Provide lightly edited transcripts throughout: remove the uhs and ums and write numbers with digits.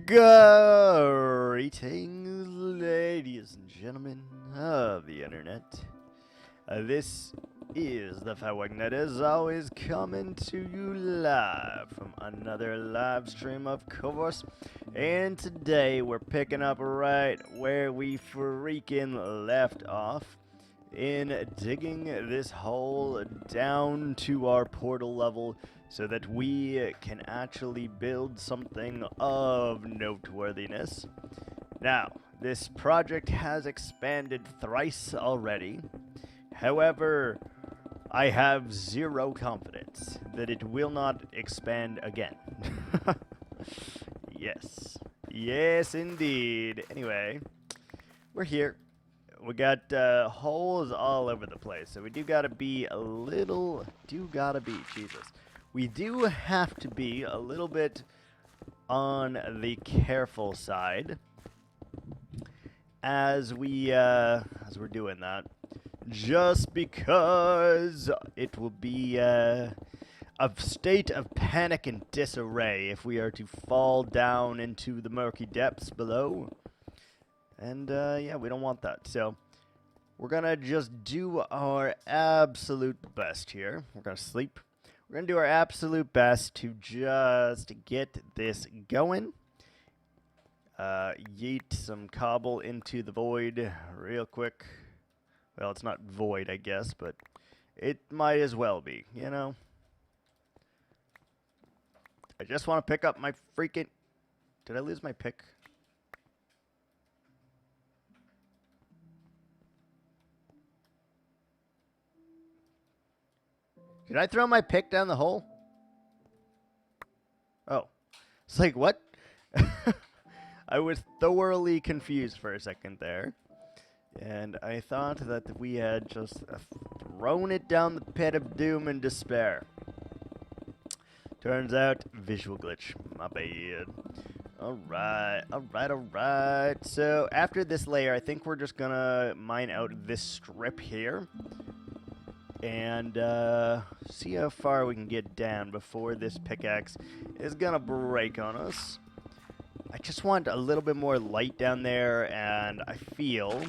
Greetings, ladies and gentlemen of the internet. This is the Fat Wag Knight, as always, coming to you live from another live stream, of course. And today we're picking up right where we freaking left off in digging this hole down to our portal level, so that we can actually build something of noteworthiness. Now, this project has expanded thrice already. However, I have zero confidence that it will not expand again. Yes. Yes, indeed. Anyway, we're here. We got holes all over the place, so we do gotta be a little... Jesus. We do have to be a little bit on the careful side as we're doing that, just because it will be a state of panic and disarray if we are to fall down into the murky depths below. And yeah, we don't want that. So we're gonna just do our absolute best here. We're gonna sleep. We're going to do our absolute best to just get this going. Yeet some cobble into the void real quick. Well, it's not void, I guess, but it might as well be, you know? I just want to pick up my freaking... Did I lose my pick? Did I throw my pick down the hole? Oh. It's like, what? I was thoroughly confused for a second there. And I thought that we had just thrown it down the pit of doom and despair. Turns out, visual glitch. My bad. Alright. So, after this layer, I think we're just gonna mine out this strip here. And see how far we can get down before this pickaxe is gonna break on us. I just want a little bit more light down there, and I feel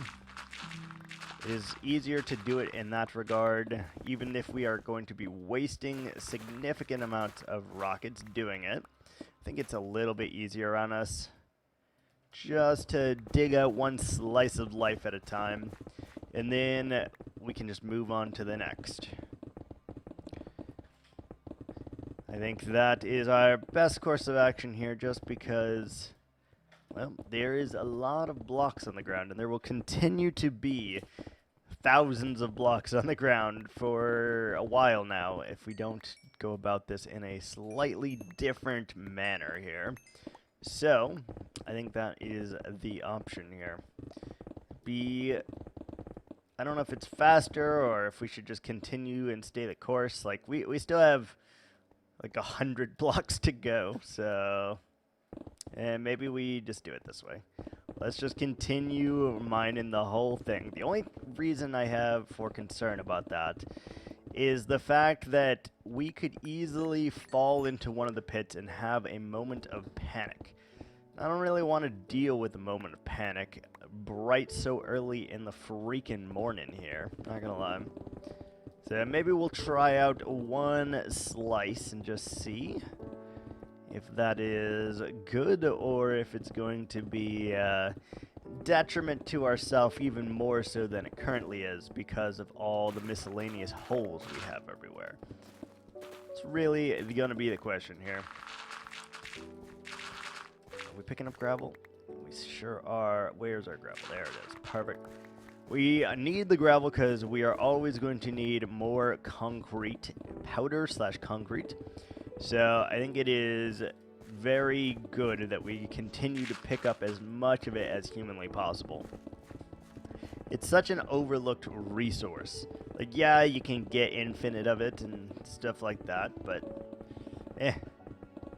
it is easier to do it in that regard, even if we are going to be wasting significant amounts of rockets doing it. I think it's a little bit easier on us just to dig out one slice of life at a time, and then we can just move on to the next. I think that is our best course of action here, just because, well, there is a lot of blocks on the ground, and there will continue to be thousands of blocks on the ground for a while now if we don't go about this in a slightly different manner here. So, I think that is the option here. I don't know if it's faster or if we should just continue and stay the course. Like, we still have like 100 blocks to go, so... And maybe we just do it this way. Let's just continue mining the whole thing. The only reason I have for concern about that is the fact that we could easily fall into one of the pits and have a moment of panic. I don't really want to deal with a moment of panic bright so early in the freaking morning here. Not gonna lie. So maybe we'll try out one slice and just see if that is good or if it's going to be detriment to ourselves even more so than it currently is because of all the miscellaneous holes we have everywhere. It's really going to be the question here. Are we picking up gravel? We sure are. Where's our gravel? There it is. Perfect. We need the gravel because we are always going to need more concrete, powder / concrete. So I think it is very good that we continue to pick up as much of it as humanly possible. It's such an overlooked resource. Like, yeah, you can get infinite of it and stuff like that, but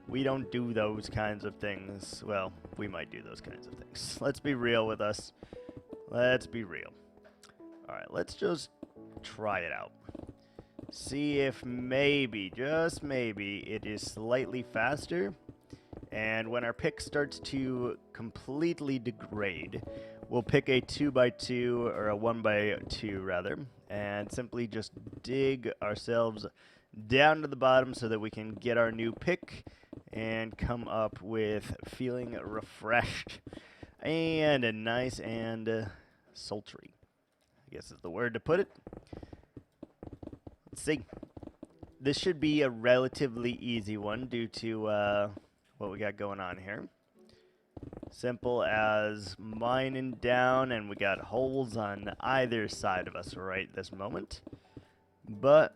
we don't do those kinds of things. Well, we might do those kinds of things. Let's be real with us. Let's be real. Alright, let's just try it out. See if maybe, just maybe, it is slightly faster And when our pick starts to completely degrade, we'll pick a 2x2 or a 1x2 rather, and simply just dig ourselves down to the bottom so that we can get our new pick and come up with feeling refreshed and nice and sultry, I guess is the word to put it. Let's see. This should be a relatively easy one due to what we got going on here. Simple as mining down, and we got holes on either side of us right this moment. But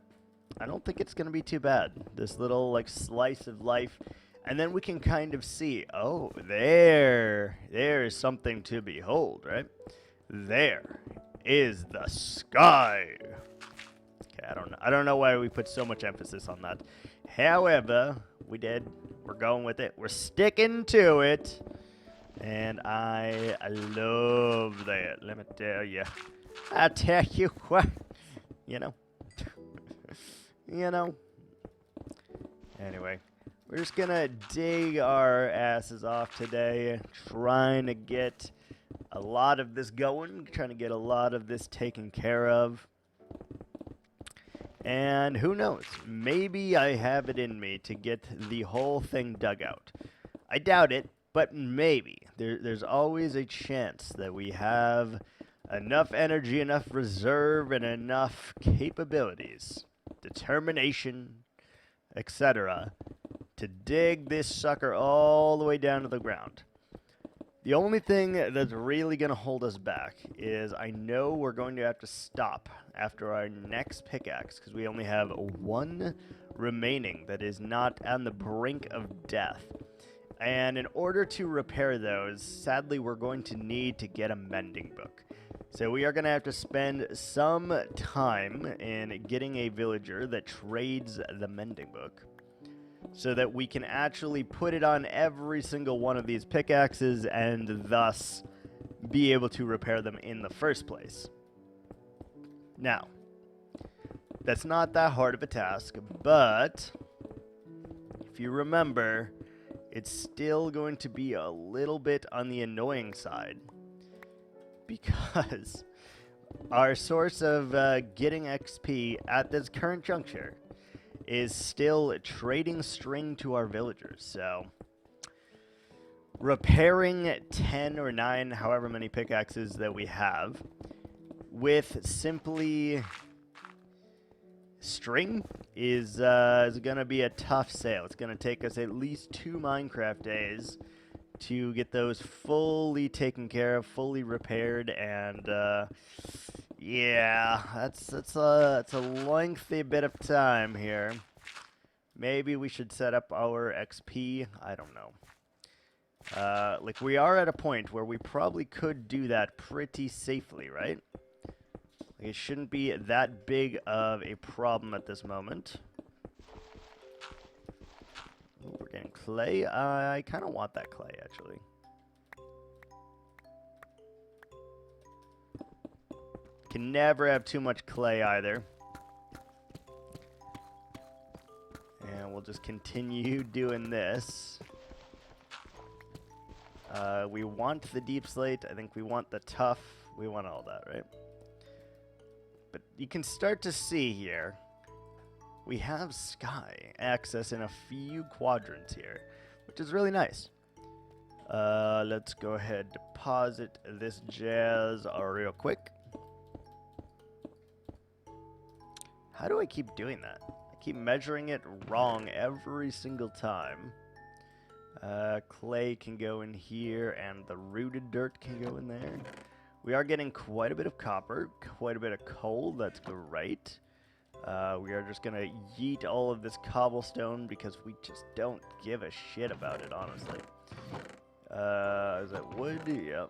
I don't think it's going to be too bad. This little like slice of life, and then we can kind of see, oh, there is something to behold, right? There is the sky. Okay, I don't know why we put so much emphasis on that. However, we did. We're going with it. We're sticking to it. And I love that. Let me tell you. I tell you what. You know. You know. Anyway, we're just going to dig our asses off today. Trying to get a lot of this going. Trying to get a lot of this taken care of. And who knows, maybe I have it in me to get the whole thing dug out. I doubt it, but maybe. There's always a chance that we have enough energy, enough reserve, and enough capabilities, determination, etc., to dig this sucker all the way down to the ground. The only thing that's really going to hold us back is I know we're going to have to stop after our next pickaxe because we only have one remaining that is not on the brink of death. And in order to repair those, sadly, we're going to need to get a mending book. So we are going to have to spend some time in getting a villager that trades the mending book, so that we can actually put it on every single one of these pickaxes and thus be able to repair them in the first place. Now, that's not that hard of a task, but if you remember, it's still going to be a little bit on the annoying side because our source of getting XP at this current juncture is still trading string to our villagers. So repairing 10 or 9, however many pickaxes that we have, with simply string is going to be a tough sale. It's going to take us at least 2 Minecraft days to get those fully taken care of, fully repaired, and yeah, it's a lengthy bit of time here. Maybe we should set up our XP. I don't know. Like, we are at a point where we probably could do that pretty safely, right? Like, it shouldn't be that big of a problem at this moment. Ooh, we're getting clay. I kind of want that clay, actually. Can never have too much clay either. And we'll just continue doing this. We want the deep slate. I think we want the tough. We want all that, right? But you can start to see here, we have sky access in a few quadrants here, which is really nice. Let's go ahead, deposit this jazz real quick. How do I keep doing that? I keep measuring it wrong every single time. Clay can go in here, and the rooted dirt can go in there. We are getting quite a bit of copper, quite a bit of coal. That's great. We are just going to yeet all of this cobblestone because we just don't give a shit about it, honestly. Is that wood? Yep.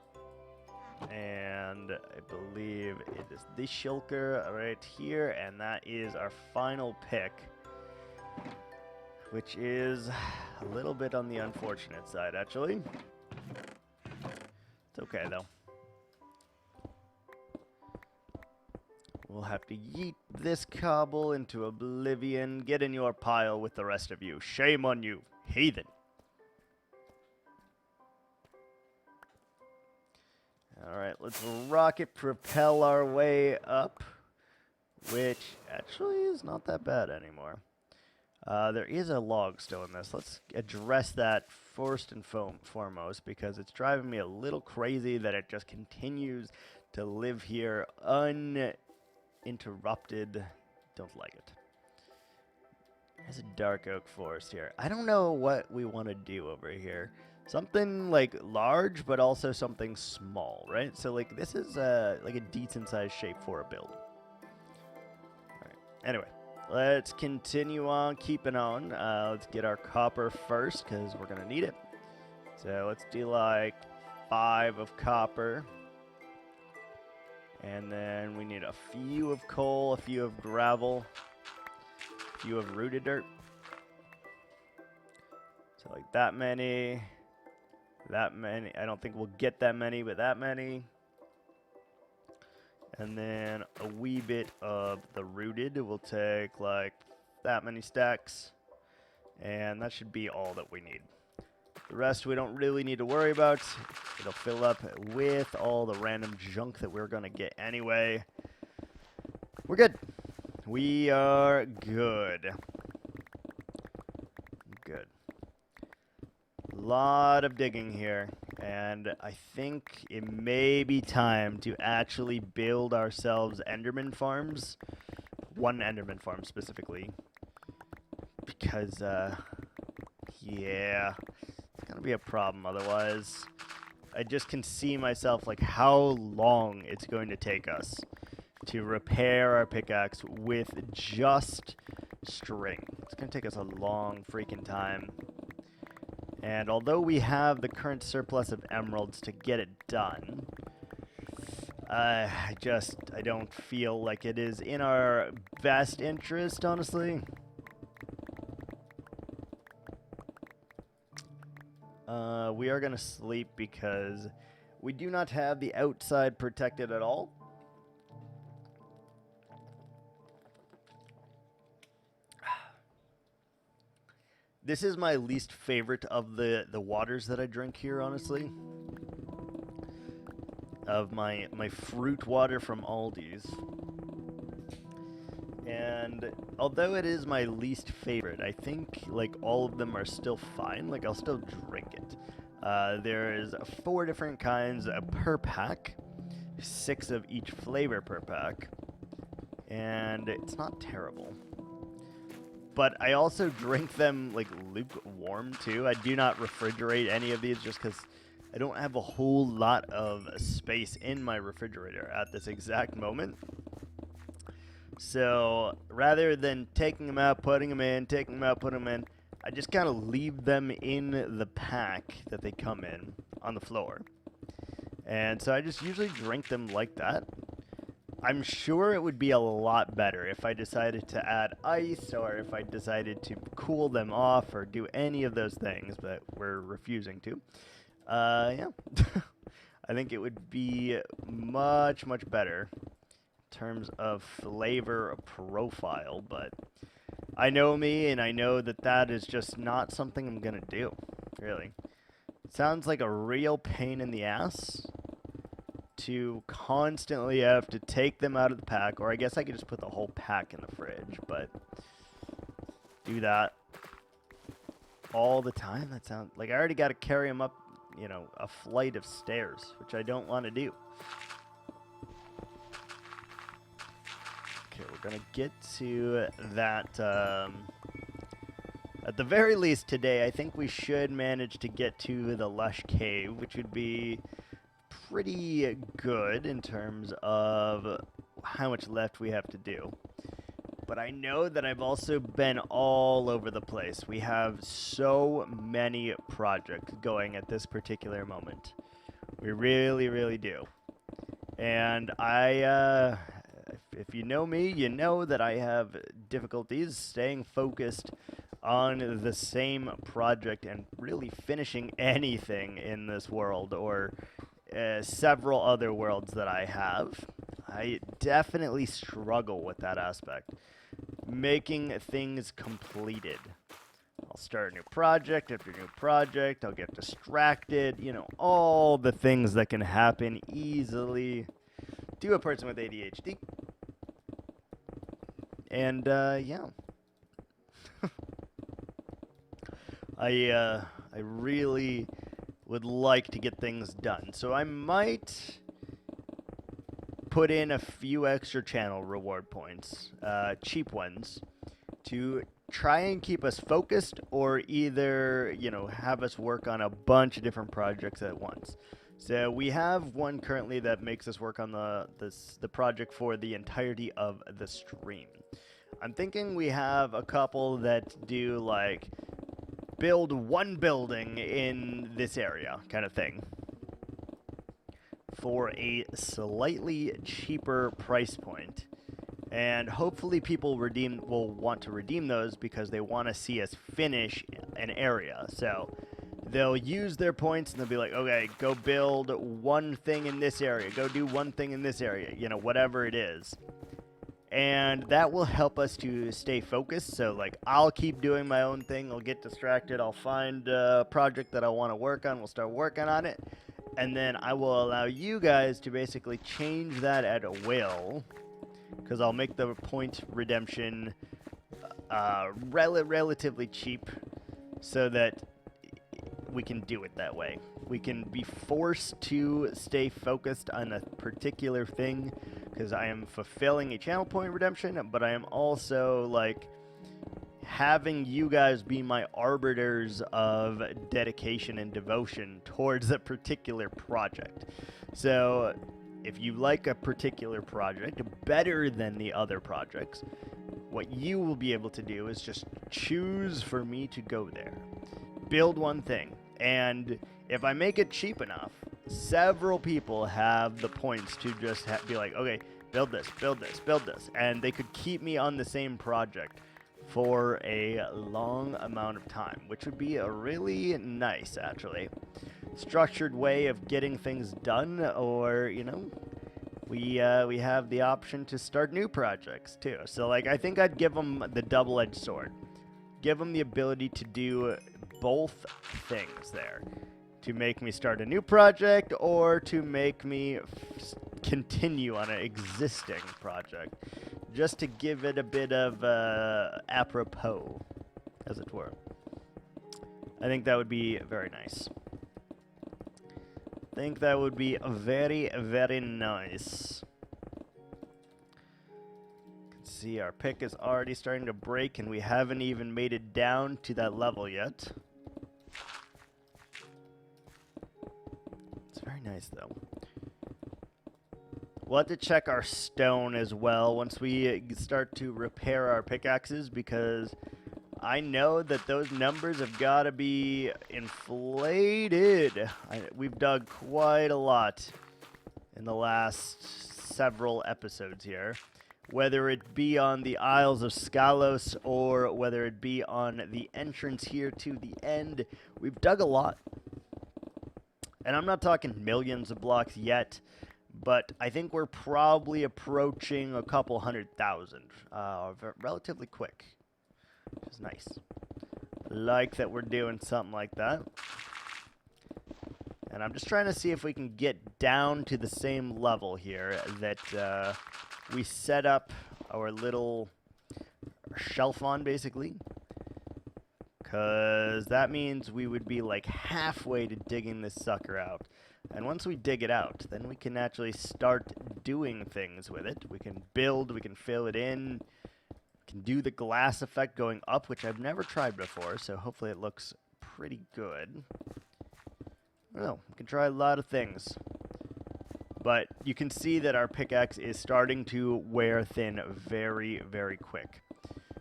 And I believe it is this shulker right here, and that is our final pick, which is a little bit on the unfortunate side, actually. It's okay, though. We'll have to yeet this cobble into oblivion. Get in your pile with the rest of you. Shame on you, heathen. All right, let's rocket propel our way up, which actually is not that bad anymore. There is a log still in this. Let's address that first and foremost, because it's driving me a little crazy that it just continues to live here uninterrupted. Don't like it. There's a dark oak forest here. I don't know what we want to do over here. Something like large, but also something small, right? So like this is like a decent sized shape for a build. All right. Anyway, let's continue on keeping on. Let's get our copper first because we're gonna need it. So let's do like 5 of copper. And then we need a few of coal, a few of gravel, a few of rooted dirt. So like that many. That many. I don't think we'll get that many, but that many. And then a wee bit of the rooted. We'll take like that many stacks. And that should be all that we need. The rest we don't really need to worry about. It'll fill up with all the random junk that we're going to get anyway. We're good. We are good. Good. Lot of digging here, and I think it may be time to actually build ourselves Enderman farms. One Enderman farm specifically, because yeah, it's gonna be a problem otherwise. I just can see myself like how long it's going to take us to repair our pickaxe with just string. It's gonna take us a long freaking time. And although we have the current surplus of emeralds to get it done, I don't feel like it is in our best interest, honestly. We are going to sleep because we do not have the outside protected at all. This is my least favorite of the waters that I drink here, honestly. Of my fruit water from Aldi's. And although it is my least favorite, I think like all of them are still fine. Like I'll still drink it. There is 4 different kinds per pack. 6 of each flavor per pack. And it's not terrible. But I also drink them like lukewarm too. I do not refrigerate any of these just because I don't have a whole lot of space in my refrigerator at this exact moment. So rather than taking them out, putting them in, taking them out, putting them in, I just kind of leave them in the pack that they come in on the floor. And so I just usually drink them like that. I'm sure it would be a lot better if I decided to add ice or if I decided to cool them off or do any of those things, but we're refusing to. Yeah. I think it would be much, much better in terms of flavor profile, but I know me and I know that that is just not something I'm going to do, really. It sounds like a real pain in the ass to constantly have to take them out of the pack, or I guess I could just put the whole pack in the fridge, but do that all the time. That sounds like I already got to carry them up, you know, a flight of stairs, which I don't want to do. Okay, we're gonna get to that. At the very least today, I think we should manage to get to the lush cave, which would be pretty good in terms of how much left we have to do. But I know that I've also been all over the place. We have so many projects going at this particular moment. We really, really do. And if you know me, you know that I have difficulties staying focused on the same project and really finishing anything in this world or several other worlds that I have. I definitely struggle with that aspect. Making things completed. I'll start a new project after new project. I'll get distracted. You know, all the things that can happen easily to a person with ADHD. And, yeah. I really would like to get things done. So I might put in a few extra channel reward points, cheap ones, to try and keep us focused, or either, you know, have us work on a bunch of different projects at once. So we have one currently that makes us work on the project for the entirety of the stream. I'm thinking we have a couple that do like build one building in this area kind of thing for a slightly cheaper price point. And hopefully people will want to redeem those because they want to see us finish an area. So they'll use their points and they'll be like, okay, go build one thing in this area. Go do one thing in this area, you know, whatever it is. And that will help us to stay focused. So, like, I'll keep doing my own thing. I'll get distracted. I'll find a project that I want to work on. We'll start working on it. And then I will allow you guys to basically change that at will, because I'll make the point redemption relatively cheap so that we can do it that way. We can be forced to stay focused on a particular thing because I am fulfilling a channel point redemption, but I am also like having you guys be my arbiters of dedication and devotion towards a particular project. So if you like a particular project better than the other projects, what you will be able to do is just choose for me to go there. Build one thing. And if I make it cheap enough, several people have the points to just be like, okay, build this, build this, build this. And they could keep me on the same project for a long amount of time, which would be a really nice, actually, structured way of getting things done. Or, you know, we have the option to start new projects too. So, like, I think I'd give them the double-edged sword. Give them the ability to do both things there, to make me start a new project or to make me continue on an existing project, just to give it a bit of apropos, as it were. I think that would be very nice. I think that would be very, very nice. See, our pick is already starting to break and we haven't even made it down to that level yet. It's very nice though. We'll have to check our stone as well once we start to repair our pickaxes, because I know that those numbers have got to be inflated. We've dug quite a lot in the last several episodes here. Whether it be on the Isles of Scalos or whether it be on the entrance here to the end, we've dug a lot. And I'm not talking millions of blocks yet, but I think we're probably approaching a couple 100,000 relatively quick, which is nice. I like that we're doing something like that. And I'm just trying to see if we can get down to the same level here that we set up our little shelf on, basically. Because that means we would be like halfway to digging this sucker out. And once we dig it out, then we can actually start doing things with it. We can build, we can fill it in, we can do the glass effect going up, which I've never tried before, so hopefully it looks pretty good. I don't know, we can try a lot of things. But you can see that our pickaxe is starting to wear thin very, very quick.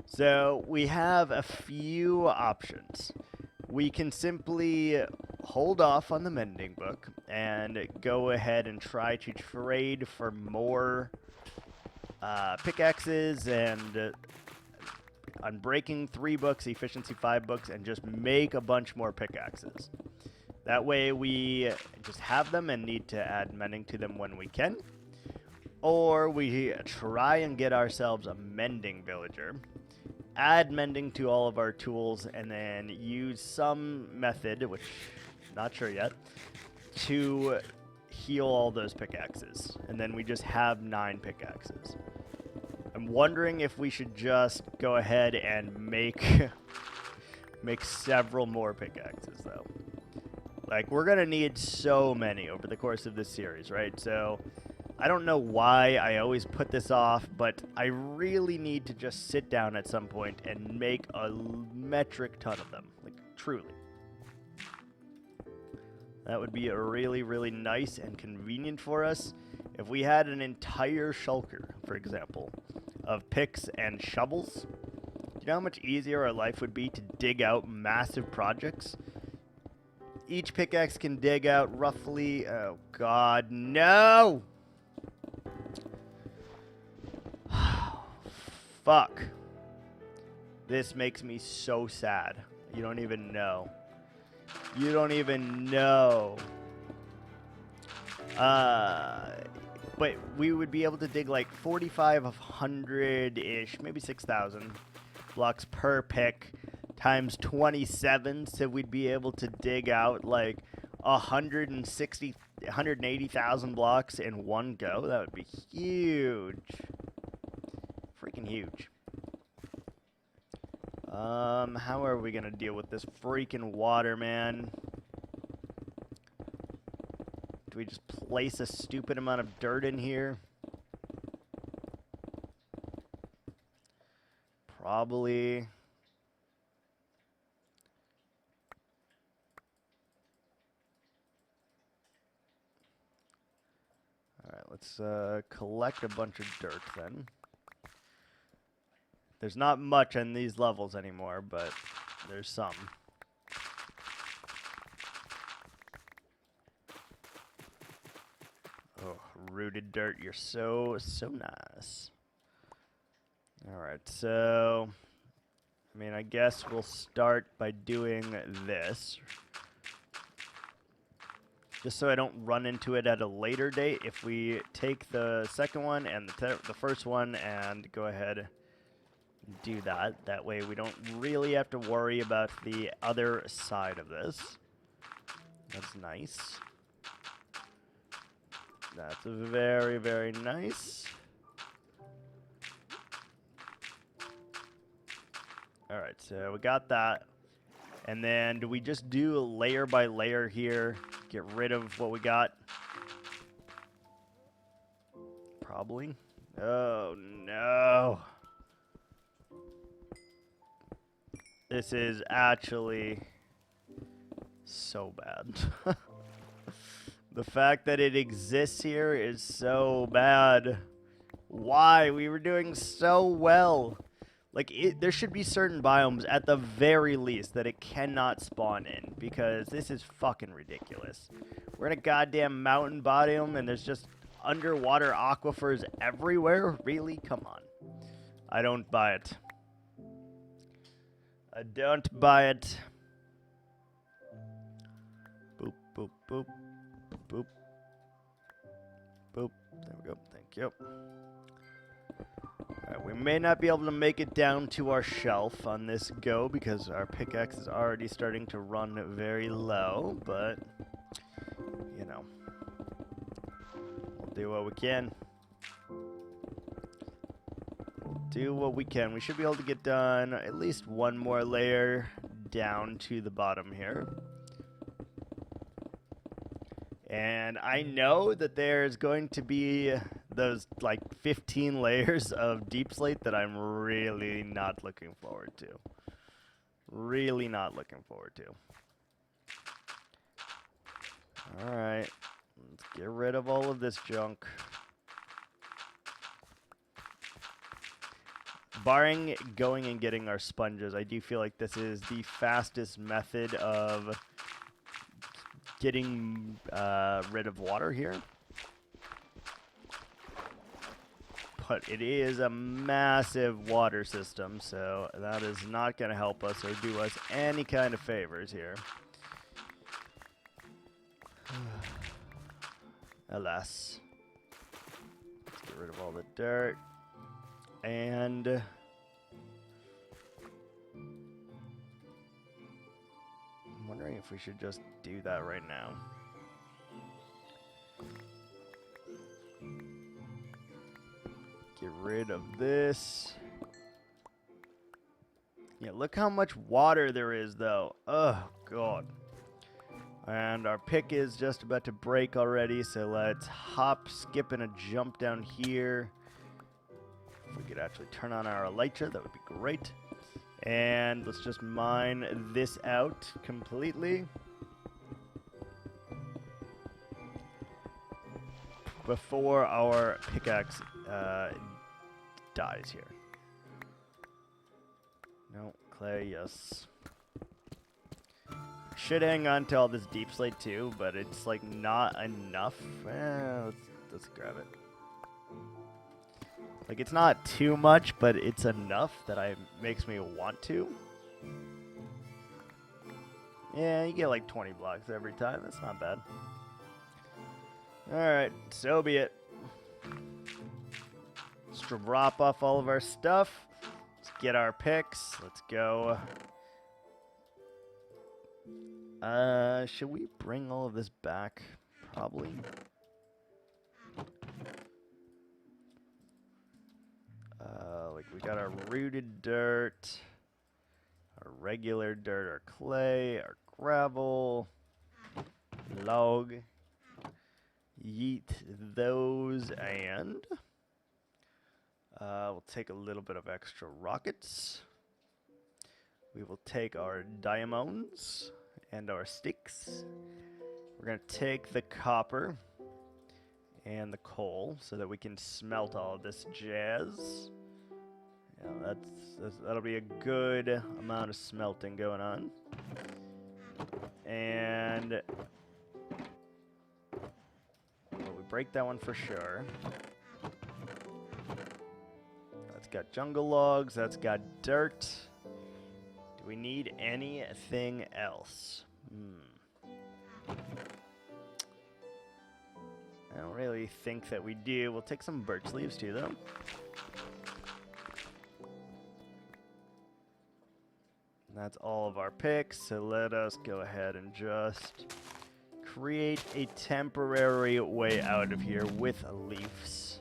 So we have a few options. We can simply hold off on the mending book and go ahead and try to trade for more pickaxes and unbreaking 3 books, efficiency 5 books, and just make a bunch more pickaxes. That way we just have them and need to add mending to them when we can. Or we try and get ourselves a mending villager add mending to all of our tools and then use some method, which not sure yet, to heal all those pickaxes. And then we just have 9 pickaxes. I'm wondering if we should just go ahead and make several more pickaxes, though. Like, we're going to need so many over the course of this series, right? So, I don't know why I always put this off, but I really need to just sit down at some point and make a metric ton of them. Like, truly. That would be really, really nice and convenient for us if we had an entire shulker, for example, of picks and shovels. Do you know how much easier our life would be to dig out massive projects? Each pickaxe can dig out roughly... Oh, God, no! Fuck. This makes me so sad. You don't even know. You don't even know. But we would be able to dig like 4,500-ish, maybe 6,000 blocks per pick times 27. So we'd be able to dig out like 180,000 blocks in one go. That would be huge. Freaking huge. How are we gonna deal with this freaking water, man? Do we just place a stupid amount of dirt in here? Probably. Alright, let's collect a bunch of dirt then. There's not much in these levels anymore, but there's some. Oh, rooted dirt, you're so nice. Alright, so... I mean, I guess we'll start by doing this. Just so I don't run into it at a later date, if we take the second one and the first one and go ahead... do that. That way we don't really have to worry about the other side of this. That's nice. That's very, very nice. Alright, so we got that. And then do we just do layer by layer here? Get rid of what we got? Probably. Oh, no. This is actually so bad. The fact that it exists here is so bad. Why? We were doing so well. Like, there should be certain biomes, at the very least, that it cannot spawn in. Because this is fucking ridiculous. We're in a goddamn mountain biome, and there's just underwater aquifers everywhere? Really? Come on. I don't buy it. I don't buy it. Boop, boop, boop. Boop. Boop. There we go. Thank you. Alright, we may not be able to make it down to our shelf on this go because our pickaxe is already starting to run very low, but, you know, we'll do what we can. Do what we can. We should be able to get done at least one more layer down to the bottom here. And I know that there's going to be those like 15 layers of deep slate that I'm really not looking forward to. Really not looking forward to. Alright. Let's get rid of all of this junk. Barring going and getting our sponges, I do feel like this is the fastest method of getting rid of water here. But it is a massive water system, so that is not going to help us or do us any kind of favors here. Alas. Let's get rid of all the dirt. And wondering if we should just do that right now. Get rid of this. Yeah, look how much water there is, though. Oh, God. And our pick is just about to break already, so let's hop, skip, and a jump down here. If we could actually turn on our elytra, that would be great. And let's just mine this out completely. Before our pickaxe dies here. No, clay, yes. Should hang on to all this deep slate too, but it's like not enough. Let's grab it. Like it's not too much, but it's enough that makes me want to. Yeah, you get like 20 blocks every time. That's not bad. Alright, so be it. Let's drop off all of our stuff. Let's get our picks. Let's go. Should we bring all of this back? Probably. Like we got our rooted dirt, our regular dirt, our clay, our gravel, log. Yeet those, and we'll take a little bit of extra rockets. We will take our diamonds and our sticks. We're going to take the copper and the coal so that we can smelt all of this jazz. Yeah, that'll be a good amount of smelting going on. And we break that one for sure. That's got jungle logs. That's got dirt. Do we need anything else? I don't really think that we do. We'll take some birch leaves too, though. That's all of our picks, so let us go ahead and just create a temporary way out of here with leaves.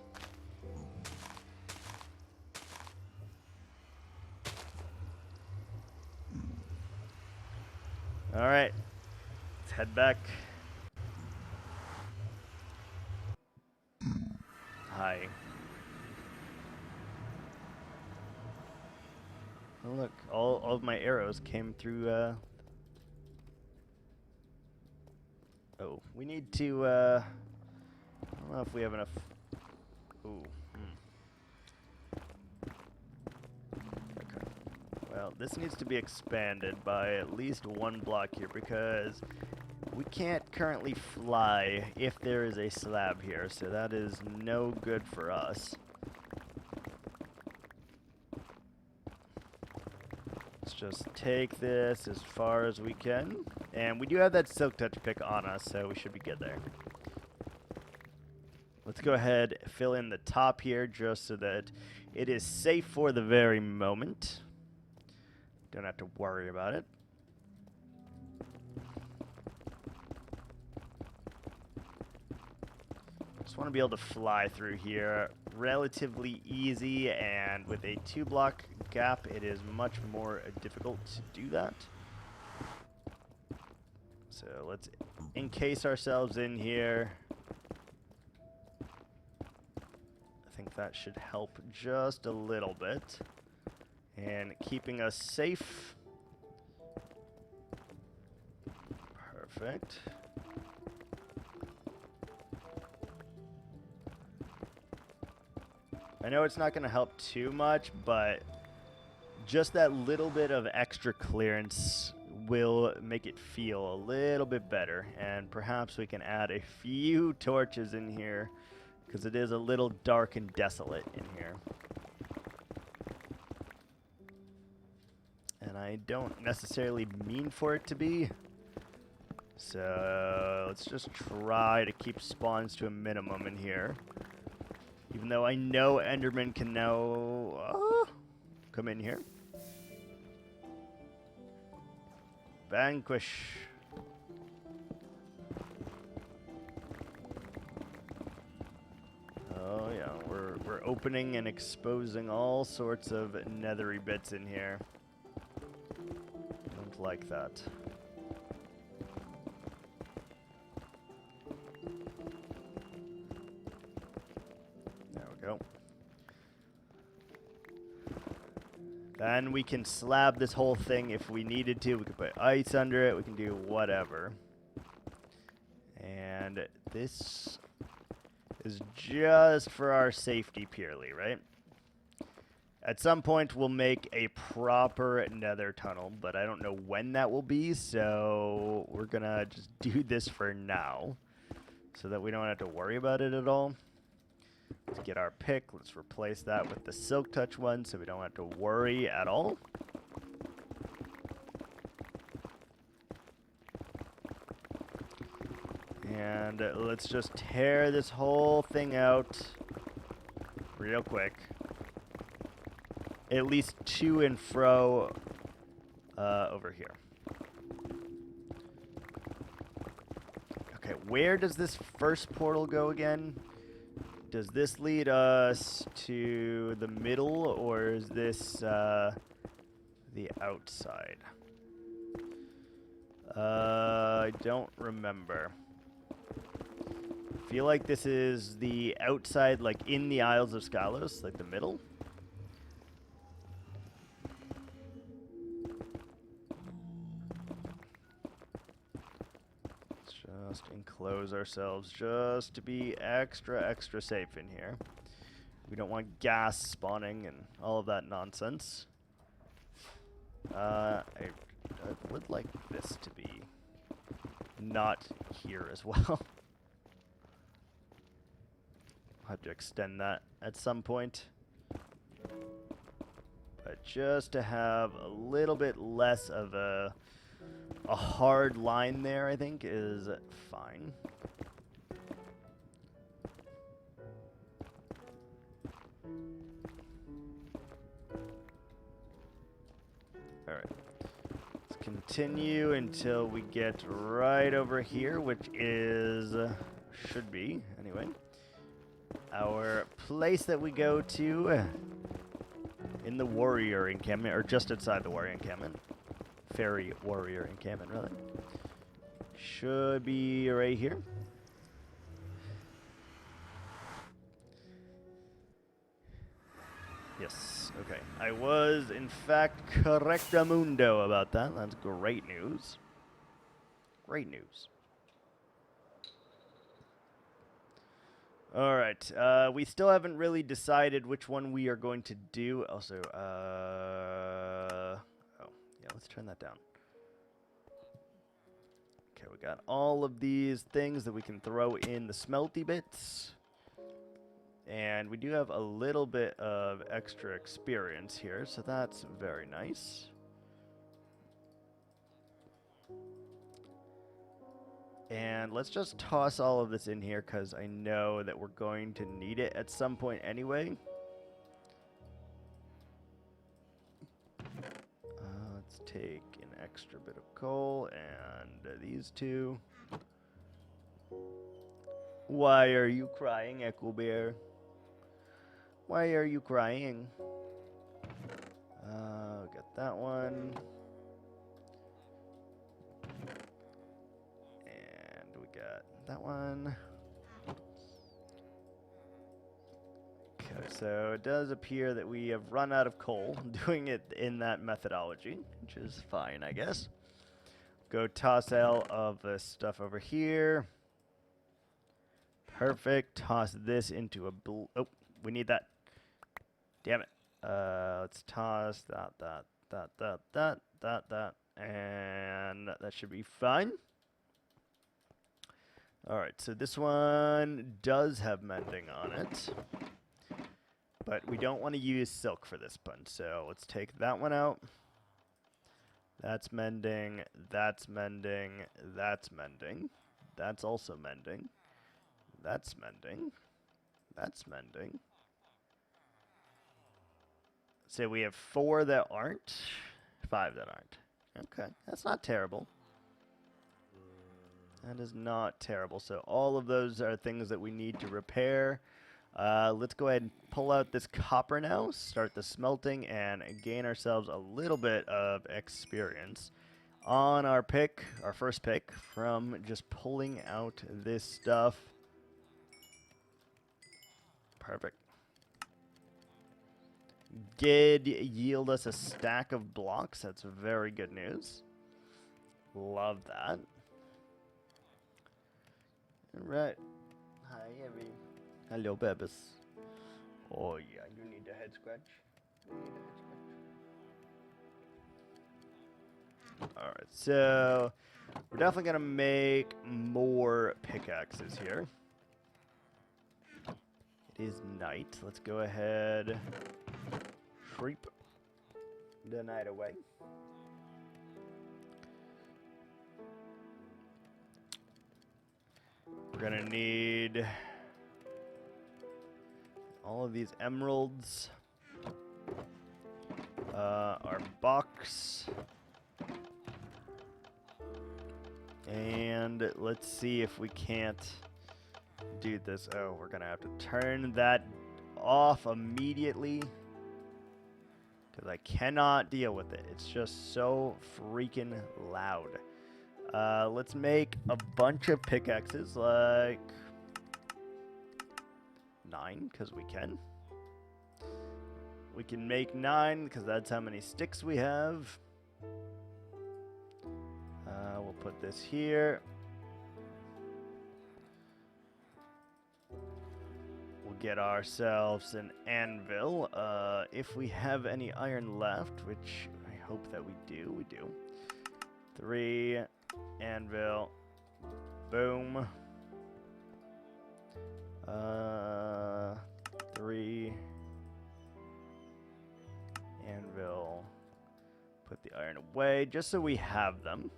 All right, let's head back. Hi. Oh, look, all of my arrows came through, Oh, we need to, I don't know if we have enough... Ooh. Okay. Well, this needs to be expanded by at least one block here, because we can't currently fly if there is a slab here, so that is no good for us. Just take this as far as we can. And we do have that silk touch pick on us, so we should be good there. Let's go ahead, fill in the top here just so that it is safe for the very moment. Don't have to worry about it. Just want to be able to fly through here relatively easy, and with a 2-block gap, it is much more difficult to do that. So let's encase ourselves in here. I think that should help just a little bit, and keeping us safe. Perfect. I know it's not going to help too much, but just that little bit of extra clearance will make it feel a little bit better. And perhaps we can add a few torches in here, because it is a little dark and desolate in here. And I don't necessarily mean for it to be. So let's just try to keep spawns to a minimum in here. Even though I know Enderman can now come in here. Vanquish. opening and exposing all sorts of nethery bits in here. Don't like that. There we go. Then we can slab this whole thing if we needed to. We could put ice under it. We can do whatever. And this is just for our safety purely, right? At some point, we'll make a proper nether tunnel, but I don't know when that will be, so we're going to just do this for now so that we don't have to worry about it at all. Let's get our pick. Let's replace that with the Silk Touch one so we don't have to worry at all. And let's just tear this whole thing out real quick. At least to and fro over here. Okay, where does this first portal go again? Does this lead us to the middle, or is this the outside? I don't remember. I feel like this is the outside, like in the Isles of Scalos, like the middle. Let's just enclose ourselves just to be extra safe in here. We don't want gas spawning and all of that nonsense. I would like this to be not here as well. I'll have to extend that at some point. But just to have a little bit less of a hard line there, I think, is fine. Alright. Let's continue until we get right over here, which is, should be, anyway, our place that we go to in the warrior encampment, or just outside the warrior encampment. Fairy warrior encampment, rather. Should be right here. Yes, okay. I was, in fact, correctamundo about that. That's great news. Great news. All right. We still haven't really decided which one we are going to do. Also, oh, yeah, let's turn that down. Okay, we got all of these things that we can throw in the smelty bits. And we do have a little bit of extra experience here, so that's very nice. And let's just toss all of this in here because I know that we're going to need it at some point anyway. Let's take an extra bit of coal and these two. Why are you crying, Echo Bear? Why are you crying? Got that one. And we got that one. Okay, so it does appear that we have run out of coal, doing it in that methodology, which is fine, I guess. Go toss all of this stuff over here. Perfect. Toss this into a blue. Oh, we need that. Damn it. Let's toss that, and that should be fine. All right, so this one does have mending on it, but we don't want to use silk for this one, so let's take that one out. That's mending, that's mending, that's mending, that's also mending, that's mending, that's mending. So we have 4 that aren't, 5 that aren't. Okay, that's not terrible. That is not terrible. So all of those are things that we need to repair. Let's go ahead and pull out this copper now, start the smelting, and gain ourselves a little bit of experience on our pick, our first pick, from just pulling out this stuff. Perfect. Did yield us a stack of blocks. That's very good news. Love that. All right. Hi, Evie. Hello, Bebis. Oh, yeah, you need a head scratch. All right, so we're definitely going to make more pickaxes here. It is night. Let's go ahead. Creep the night away. We're going to need all of these emeralds. Our box. And let's see if we can't do this. Oh, we're going to have to turn that off immediately, because I cannot deal with it. It's just so freaking loud. Let's make a bunch of pickaxes, like 9, because we can. We can make 9, because that's how many sticks we have. We'll put this here. We'll get ourselves an anvil. If we have any iron left, which I hope that we do. We do. 3 anvil. Boom. 3 anvil. Put the iron away, just so we have them.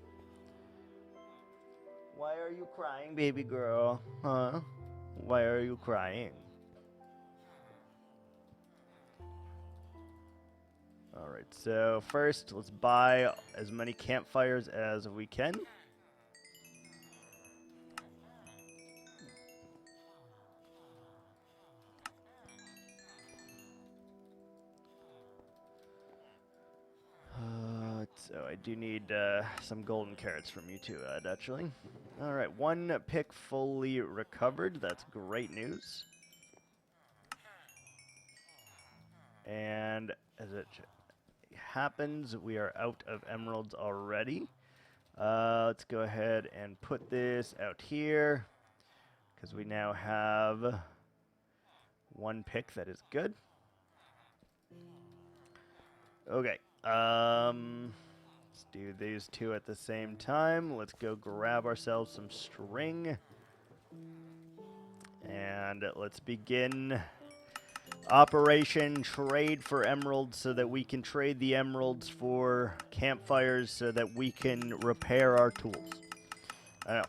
Why are you crying, baby girl? Huh? Why are you crying? Alright, so first, let's buy as many campfires as we can. So I do need some golden carrots from you too, Ed, actually. Alright, 1 pick fully recovered. That's great news. And as it happens, we are out of emeralds already. Let's go ahead and put this out here, because we now have 1 pick that is good. Okay. Let's do these 2 at the same time. Let's go grab ourselves some string. And let's begin Operation Trade for Emeralds, so that we can trade the emeralds for campfires, so that we can repair our tools. I know.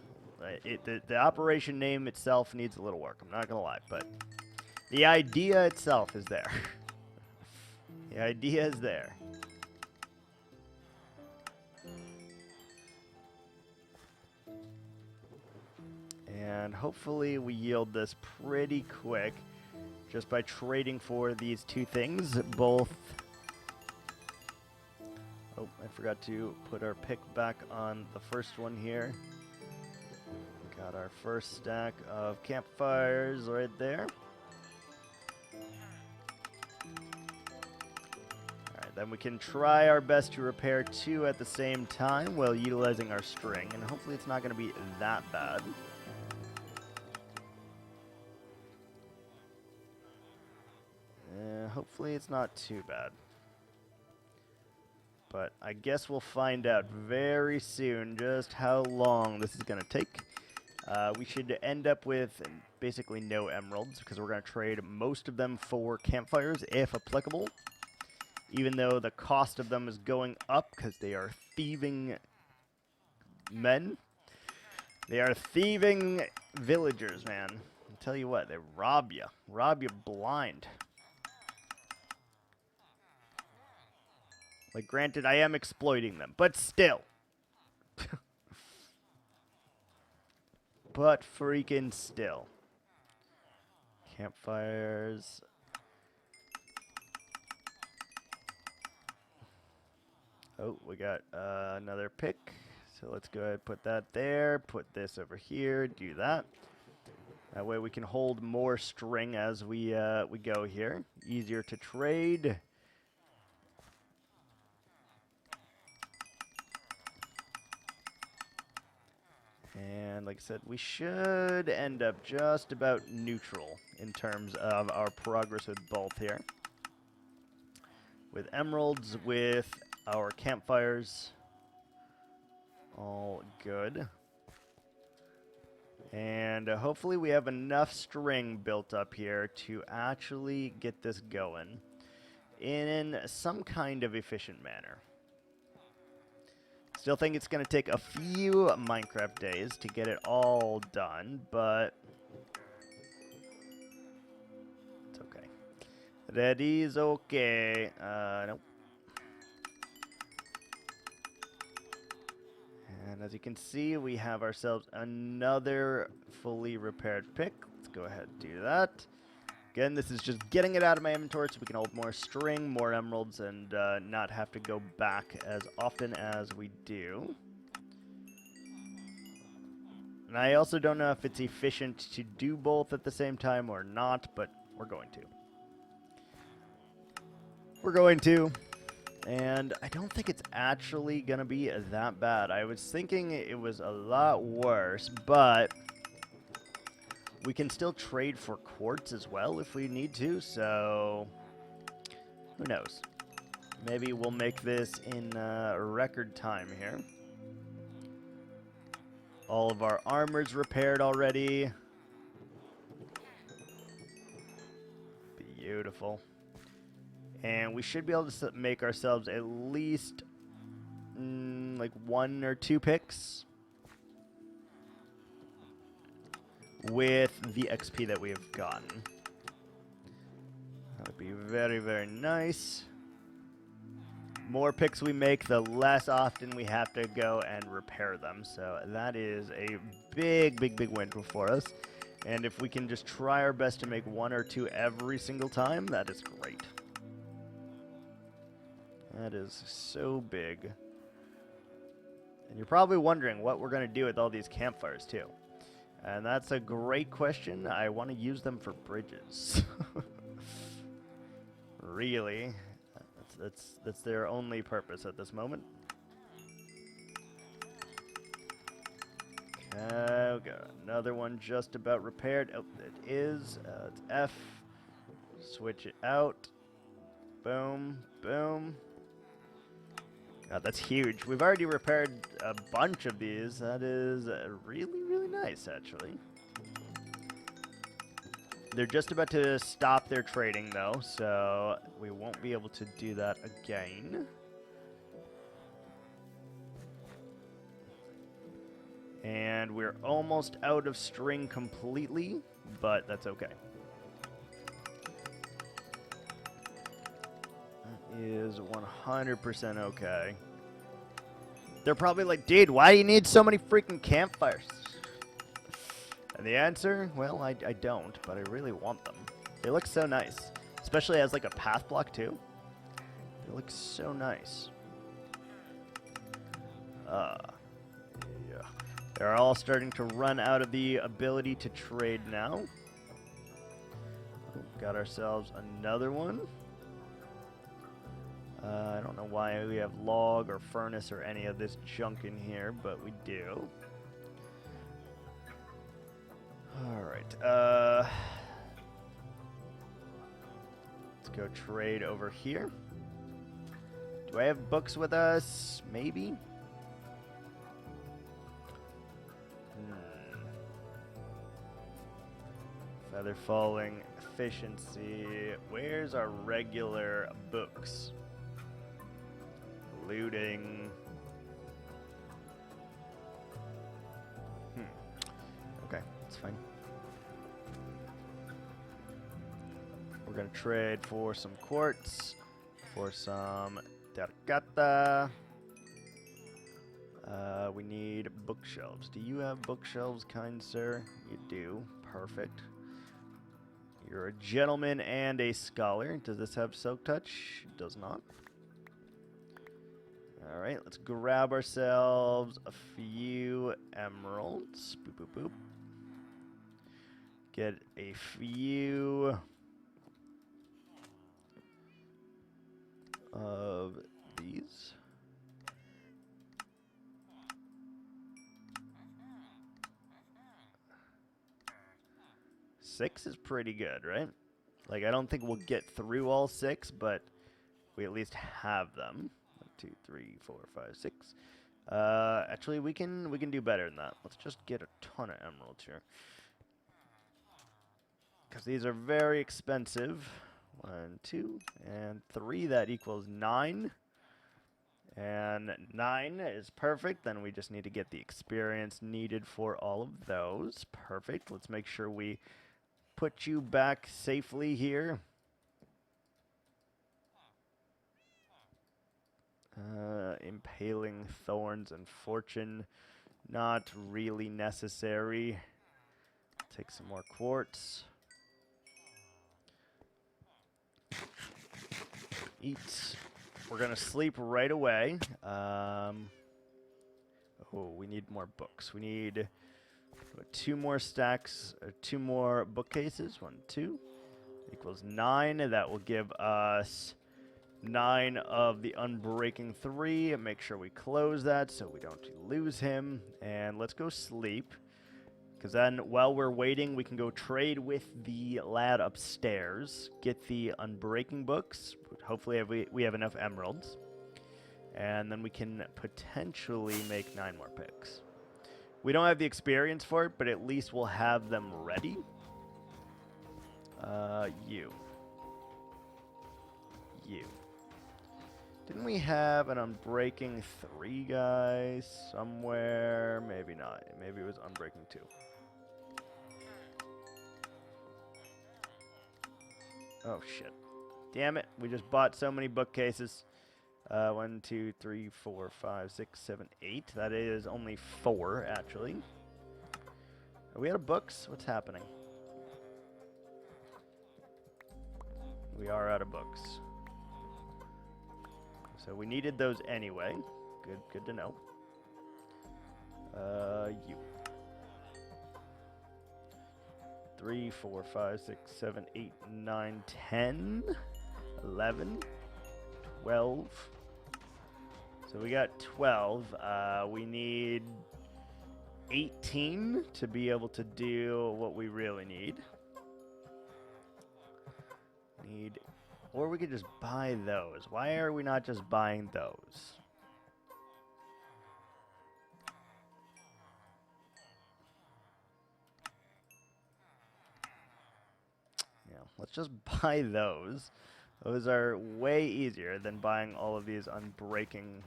The operation name itself needs a little work, I'm not going to lie, but the idea itself is there. The idea is there. And hopefully we yield this pretty quick, just by trading for these 2 things, both... Oh, I forgot to put our pick back on the first one here. Got our first stack of campfires right there. Alright, then we can try our best to repair 2 at the same time while utilizing our string, and hopefully it's not going to be that bad. Hopefully it's not too bad. But I guess we'll find out very soon just how long this is going to take. We should end up with basically no emeralds, because we're going to trade most of them for campfires, if applicable. Even though the cost of them is going up, because they are thieving men. They are thieving villagers, man. I'll tell you what, they rob you. Rob you blind. Like, granted, I am exploiting them, but still. But freaking still. Campfires. Oh, we got another pick. So let's go ahead and put that there. Put this over here. Do that. That way we can hold more string as we go here. Easier to trade. And like I said, we should end up just about neutral in terms of our progress with both here. With emeralds, with our campfires. All good. And hopefully we have enough string built up here to actually get this going in some kind of efficient manner. Still think it's going to take a few Minecraft days to get it all done, but it's okay. That is okay. Nope. And as you can see, we have ourselves another fully repaired pick. Let's go ahead and do that. Again, this is just getting it out of my inventory so we can hold more string, more emeralds, and not have to go back as often as we do. And I also don't know if it's efficient to do both at the same time or not, but we're going to. We're going to. And I don't think it's actually going to be that bad. I was thinking it was a lot worse, but we can still trade for quartz as well if we need to, so who knows? Maybe we'll make this in record time here. All of our armor's repaired already. Beautiful. And we should be able to make ourselves at least like 1 or 2 picks with the XP that we have gotten. That would be very, very nice. More picks we make, the less often we have to go and repair them. So that is a big, big, big win for us. And if we can just try our best to make 1 or 2 every single time, that is great. That is so big. And you're probably wondering what we're going to do with all these campfires too. And that's a great question. I want to use them for bridges. Really. That's their only purpose at this moment. Okay, we got another one just about repaired. Oh, it is. It's F. Switch it out. Boom, boom. God, that's huge. We've already repaired a bunch of these. That is really, really nice, actually. They're just about to stop their trading, though, so we won't be able to do that again. And we're almost out of string completely, but that's okay. Is 100% okay. They're probably like, dude, why do you need so many freaking campfires? And the answer, well, I don't, but I really want them. They look so nice, especially as like a path block too. They look so nice. Yeah. They're all starting to run out of the ability to trade now. Got ourselves another one. I don't know why we have log or furnace or any of this junk in here, but we do. Alright, let's go trade over here. Do I have books with us? Maybe? Feather falling, efficiency. Where's our regular books? Looting. Okay, that's fine. We're gonna trade for some quartz, for some terracotta. We need bookshelves. Do you have bookshelves, kind sir? You do. Perfect. You're a gentleman and a scholar. Does this have Silk Touch? It does not. All right, let's grab ourselves a few emeralds. Boop, boop, boop. Get a few of these. Six is pretty good, right? Like, I don't think we'll get through all 6, but we at least have them. 1, 2, 3, 4, 5, 6. Actually, we can do better than that. Let's just get a ton of emeralds here, because these are very expensive. 1, 2, and 3. That equals 9. And 9 is perfect. Then we just need to get the experience needed for all of those. Perfect. Let's make sure we put you back safely here. Impaling thorns and fortune, not really necessary. Take some more quartz. Eat. We're gonna sleep right away. Oh, we need more books. We need 2 more stacks, or 2 more bookcases. 1, 2 equals 9. That will give us 9 of the Unbreaking 3. Make sure we close that so we don't lose him. And let's go sleep, because then while we're waiting, we can go trade with the lad upstairs, get the Unbreaking books. Hopefully we have enough emeralds. And then we can potentially make 9 more picks. We don't have the experience for it, but at least we'll have them ready. You. Didn't we have an Unbreaking 3 guy somewhere? Maybe not. Maybe it was Unbreaking 2. Oh, shit. Damn it. We just bought so many bookcases. 1, 2, 3, 4, 5, 6, 7, 8. That is only 4, actually. Are we out of books? What's happening? We are out of books. So we needed those anyway. Good to know. You. 3, 4, 5, 6, 7, 8, 9, 10, 11, 12. So we got 12. We need 18 to be able to do what we really need. Or we could just buy those. Why are we not just buying those? Yeah, let's just buy those. Those are way easier than buying all of these Unbreaking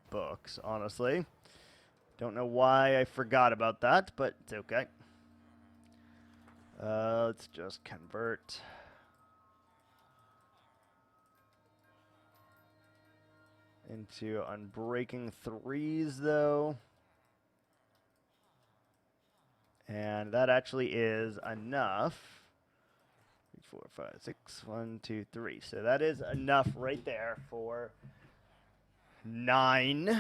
books, honestly. Don't know why I forgot about that, but it's okay. Let's just convert. Into Unbreaking 3s, though. And that actually is enough. 3, 4, 5, 6, 1, 2, 3. So that is enough right there for 9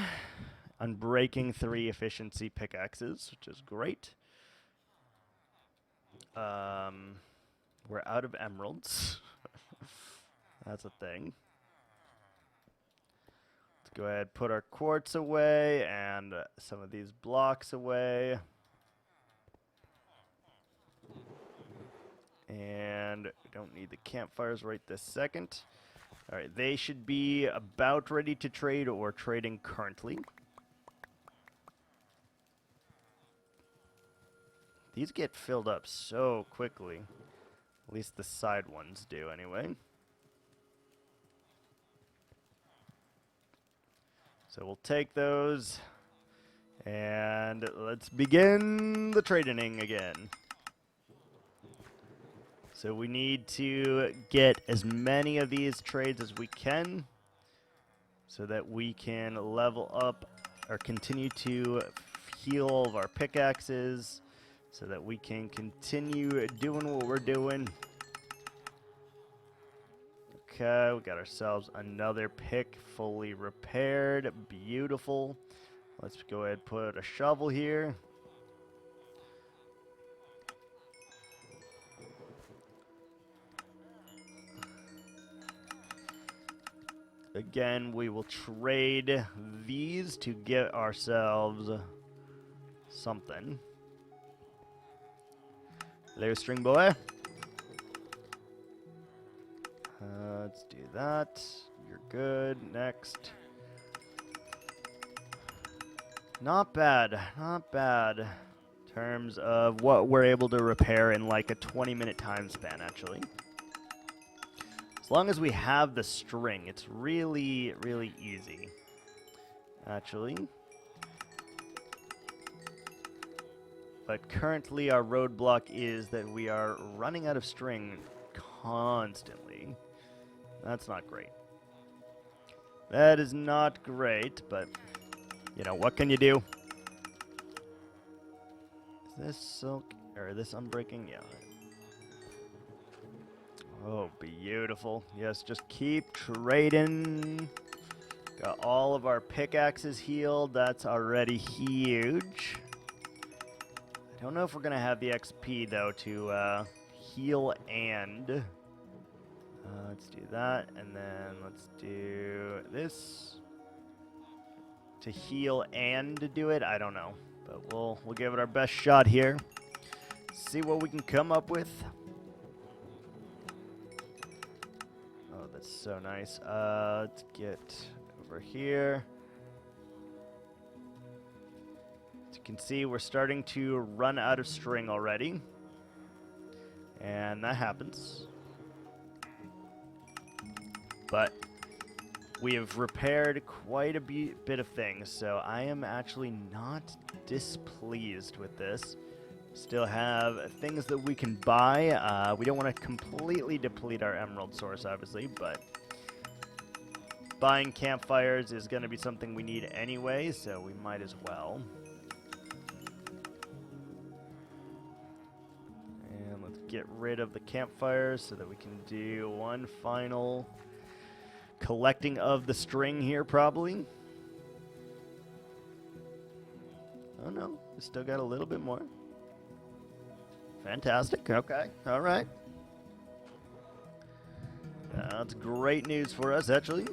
Unbreaking 3 efficiency pickaxes, which is great. We're out of emeralds. That's a thing. Let's go ahead, put our quartz away and some of these blocks away. And we don't need the campfires right this second. All right, they should be about ready to trade or trading currently. These get filled up so quickly. At least the side ones do anyway. So we'll take those and let's begin the trading again. So we need to get as many of these trades as we can so that we can level up or continue to heal all of our pickaxes so that we can continue doing what we're doing. Okay, we got ourselves another pick fully repaired. Beautiful. Let's go ahead and put a shovel here. Again, we will trade these to get ourselves something. Hello, string boy. Let's do that. You're good. Next. Not bad. Not bad. In terms of what we're able to repair in like a 20-minute time span, actually. As long as we have the string, it's really, really easy, actually. But currently our roadblock is that we are running out of string constantly. That's not great. That is not great, but, you know, what can you do? Is this silk, or this unbreaking? Yeah. Oh, beautiful. Yes, just keep trading. Got all of our pickaxes healed. That's already huge. I don't know if we're going to have the XP, though, to heal and... let's do that, and then let's do this. To heal and to do it? I don't know. But we'll give it our best shot here. See what we can come up with. Oh, that's so nice. Let's get over here. As you can see, we're starting to run out of string already. And that happens. But we have repaired quite a bit of things, so I am actually not displeased with this. Still have things that we can buy. We don't want to completely deplete our emerald source, obviously, but buying campfires is going to be something we need anyway, so we might as well. And let's get rid of the campfires so that we can do one final collecting of the string here, probably. Oh no, we still got a little bit more. Fantastic. Okay. All right. That's great news for us, actually.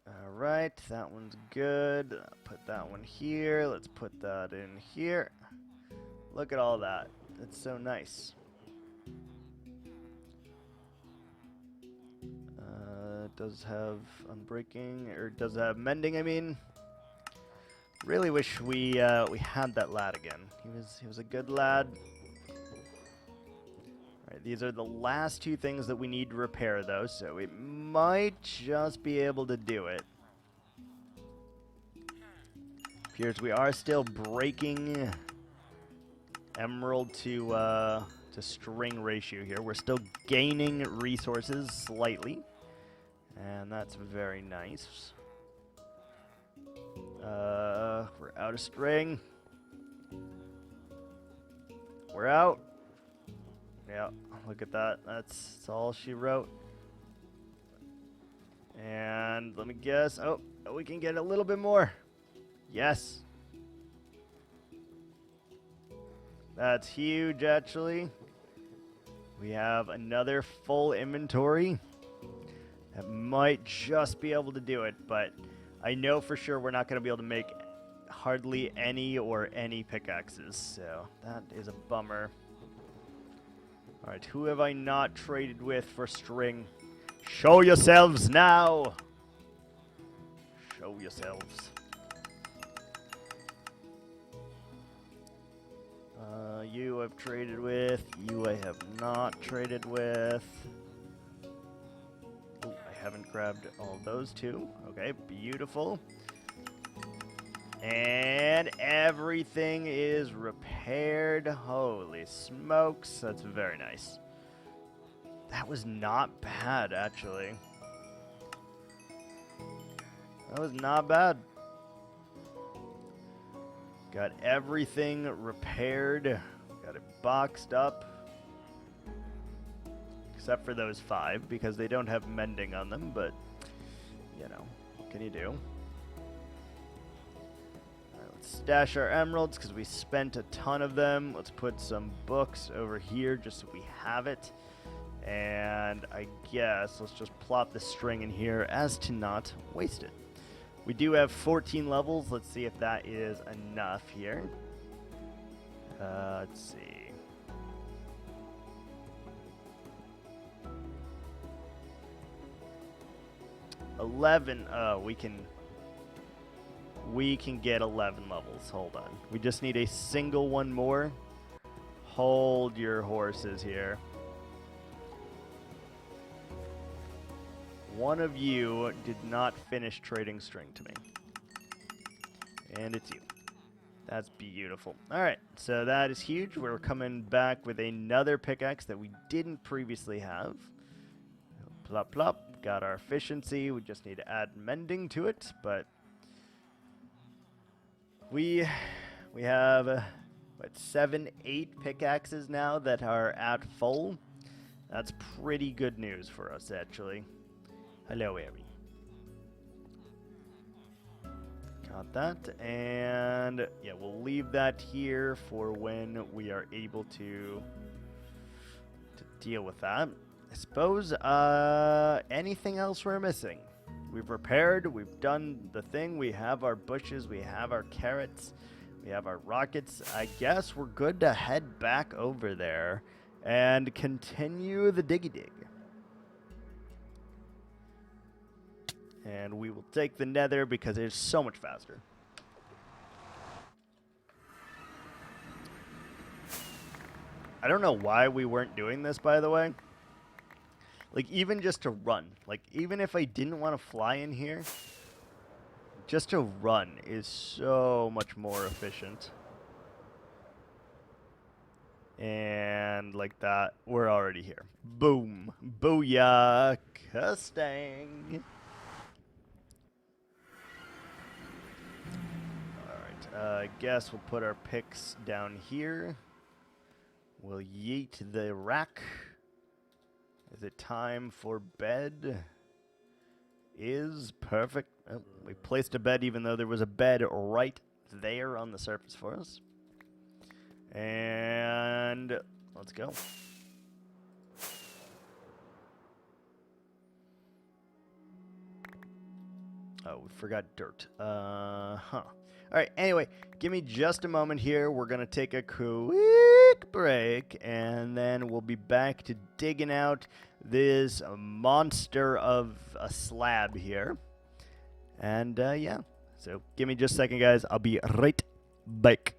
All right, that one's good. Put that one here. Let's put that in here. Look at all that. That's so nice. Does have unbreaking, or does have mending, I mean. Really wish we had that lad again. He was a good lad. Alright, these are the last two things that we need to repair, though, so we might just be able to do it. Appears we are still breaking emerald to string ratio here. We're still gaining resources slightly. And that's very nice. We're out of string. We're out. Yeah, look at that. That's all she wrote. And let me guess. Oh, we can get a little bit more. Yes. That's huge, actually. We have another full inventory. That might just be able to do it, but I know for sure we're not going to be able to make hardly any or any pickaxes, so that is a bummer. Alright, who have I not traded with for string? Show yourselves now! Show yourselves. You I've traded with, you I have not traded with. Haven't grabbed all those two. Okay, beautiful. And everything is repaired. Holy smokes, that's very nice. That was not bad, actually. That was not bad. Got everything repaired. Got it boxed up. except for those 5 because they don't have mending on them, but, you know, what can you do? Alright, let's stash our emeralds because we spent a ton of them. Let's put some books over here just so we have it. And I guess let's just plop the string in here as to not waste it. We do have 14 levels. Let's see if that is enough here. Let's see. $11. Oh, we can get 11 levels. Hold on. We just need a single one more. Hold your horses here. One of you did not finish trading string to me. And it's you. That's beautiful. Alright, so that is huge. We're coming back with another pickaxe that we didn't previously have. Plop, plop. Got our efficiency. We just need to add mending to it, but we have, what, 7, 8 pickaxes now that are at full. That's pretty good news for us, actually. Hello, Abby. Got that, and yeah, we'll leave that here for when we are able to deal with that. I suppose, anything else we're missing? We've repaired, we've done the thing, we have our bushes, we have our carrots, we have our rockets. I guess we're good to head back over there and continue the diggy dig. And we will take the nether because it's so much faster. I don't know why we weren't doing this, by the way. Like, even just to run. Like, even if I didn't want to fly in here, just to run is so much more efficient. And like that, we're already here. Boom. Booyah. Custang. I guess we'll put our picks down here. We'll yeet the rack. Is it time for bed? Is perfect. Oh, we placed a bed even though there was a bed right there on the surface for us. And let's go. Oh, we forgot dirt. All right, anyway, give me just a moment here. We're going to take a quick break, and then we'll be back to digging out this monster of a slab here. And, yeah, so give me just a second, guys. I'll be right back.